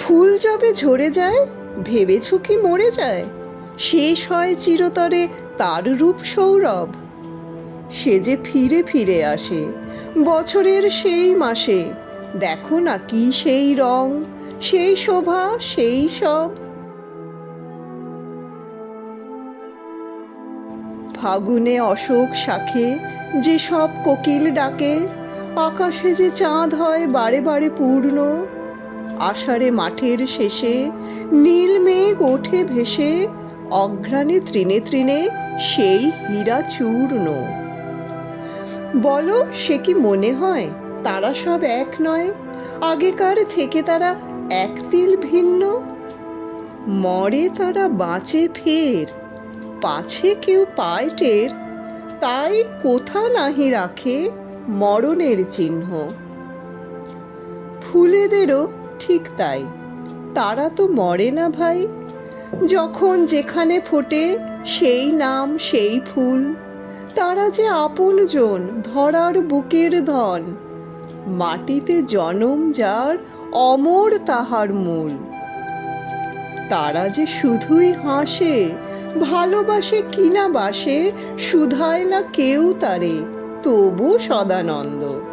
ফুল যবে ঝরে যায়, ভেবেছ কি মরে যায়? শেষ হয় চিরতরে তার রূপ সৌরভ। সে যে ফিরে ফিরে আসে বছরের সেই মাসে। দেখো না কি সেই রং, সেই শোভা, সেই সব। ফাগুনে অশোক শাখে যে সব কোকিল ডাকে, আকাশে যে চাঁদ হয় বারে বারে পূর্ণ। আষাঢ়ে মাঠের শেষে নীল মেঘ ওঠে ভেসে, অঘ্রাণে তৃণে তৃণে সেই হীরা চূর্ণ। বলো, সে কি মনে হয় তারা সব এক নয়? আগেকার থেকে তারা এক তিল ভিন্ন। মরে তারা বাঁচে ফের, পাছে কেউ পায় টের, তাই কোথা নাহি রাখে মরণের চিহ্ন। ফুলেদেরও ঠিক তাই, তারা তো মরে না ভাই। যখন যেখানে ফোটে সেই নাম সেই ফুল, তারা যে আপনজন, ধরার বুকের ধন। মাটিতে জনম যার, অমর তাহার মূল। তারা যে শুধুই হাসে, ভালোবাসে কিনা বাসে, শুধায় না কেউ তারে, তবু সদানন্দ।